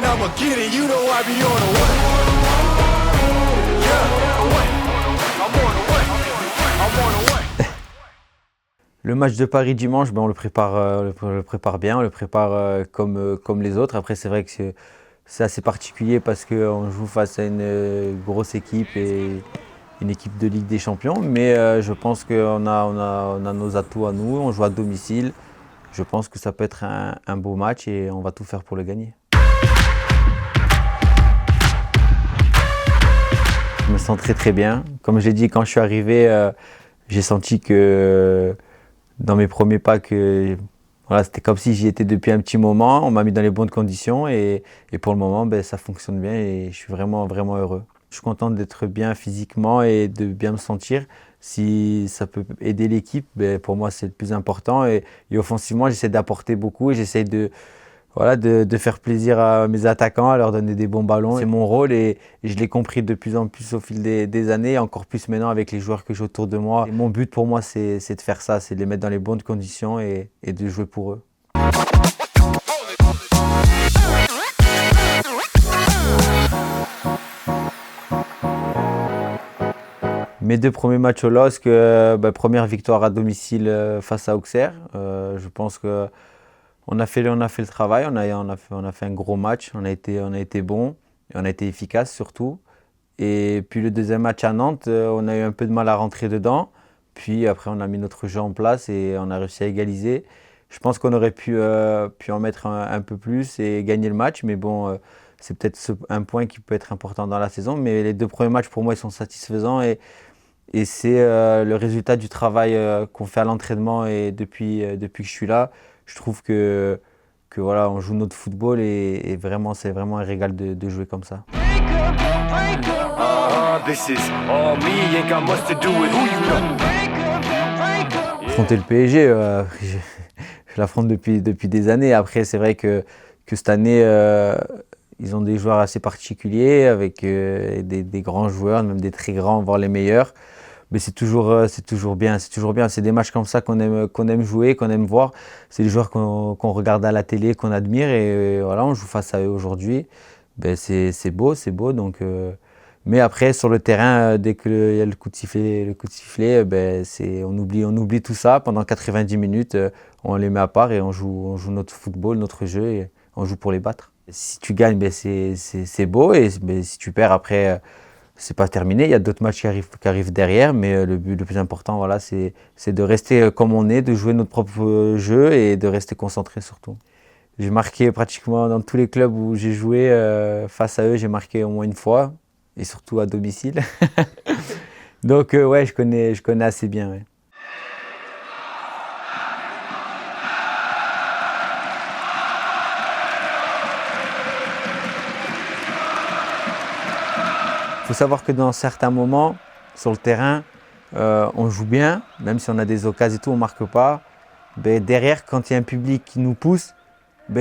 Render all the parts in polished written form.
and I'ma get it. You know I be on the way. Yeah, away. I'm on the way. I'm on the way. Le match de Paris dimanche, on le prépare bien, on le prépare comme les autres. Après, c'est vrai que c'est assez particulier parce qu'on joue face à une grosse équipe et une équipe de Ligue des Champions. Mais je pense qu'on a nos atouts à nous, on joue à domicile. Je pense que ça peut être un beau match et on va tout faire pour le gagner. Je me sens très très bien. Comme je l'ai dit, quand je suis arrivé, j'ai senti que dans mes premiers pas, voilà, c'était comme si j'y étais depuis un petit moment. On m'a mis dans les bonnes conditions et pour le moment, ça fonctionne bien et je suis vraiment, vraiment heureux. Je suis content d'être bien physiquement et de bien me sentir. Si ça peut aider l'équipe, pour moi, c'est le plus important. Et offensivement, j'essaie d'apporter beaucoup et j'essaie voilà, de faire plaisir à mes attaquants, à leur donner des bons ballons. C'est mon rôle et je l'ai compris de plus en plus au fil des années, encore plus maintenant avec les joueurs que j'ai autour de moi. Et mon but pour moi, c'est de faire ça, c'est de les mettre dans les bonnes conditions et de jouer pour eux. Mes 2 premiers matchs au LOSC, première victoire à domicile face à Auxerre. Je pense que on a fait le travail, on a fait un gros match, on a été bon, et on a été efficace surtout. Et puis le deuxième match à Nantes, on a eu un peu de mal à rentrer dedans. Puis après, on a mis notre jeu en place et on a réussi à égaliser. Je pense qu'on aurait pu en mettre un peu plus et gagner le match. Mais bon, c'est peut-être un point qui peut être important dans la saison. Mais les 2 premiers matchs, pour moi, ils sont satisfaisants. Et c'est le résultat du travail qu'on fait à l'entraînement et depuis que je suis là. Je trouve que voilà, on joue notre football et vraiment, c'est vraiment un régal de jouer comme ça. Affronter le PSG, je l'affronte depuis des années. Après, c'est vrai que cette année, ils ont des joueurs assez particuliers avec des grands joueurs, même des très grands, voire les meilleurs. Mais c'est toujours bien. C'est des matchs comme ça qu'on aime jouer, qu'on aime voir. C'est des joueurs qu'on regarde à la télé, qu'on admire et voilà, on joue face à eux aujourd'hui. C'est beau. Donc, mais après, sur le terrain, dès qu'il y a le coup de sifflet, on oublie tout ça. Pendant 90 minutes, on les met à part et on joue notre football, notre jeu et on joue pour les battre. Si tu gagnes, c'est beau et si tu perds après, c'est pas terminé. Il y a d'autres matchs qui arrivent derrière, mais le but le plus important, voilà, c'est de rester comme on est, de jouer notre propre jeu et de rester concentré surtout. J'ai marqué pratiquement dans tous les clubs où j'ai joué face à eux, j'ai marqué au moins une fois et surtout à domicile. Donc ouais, je connais assez bien. Ouais. Il faut savoir que dans certains moments, sur le terrain, on joue bien, même si on a des occasions et tout, on ne marque pas. Derrière, quand il y a un public qui nous pousse,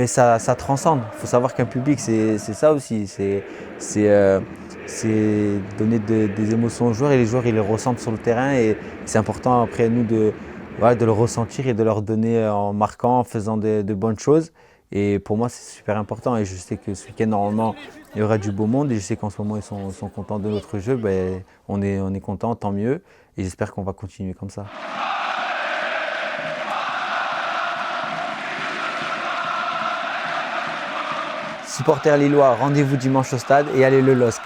ça transcende. Il faut savoir qu'un public, c'est ça aussi. C'est donner des émotions aux joueurs et les joueurs, ils les ressentent sur le terrain. Et c'est important après nous de le ressentir et de leur donner en marquant, en faisant de bonnes choses. Et pour moi, c'est super important. Et je sais que ce week-end, normalement, il y aura du beau monde. Et je sais qu'en ce moment, ils sont contents de notre jeu. On est content, tant mieux. Et j'espère qu'on va continuer comme ça. Supporters lillois, rendez-vous dimanche au stade et allez le LOSC.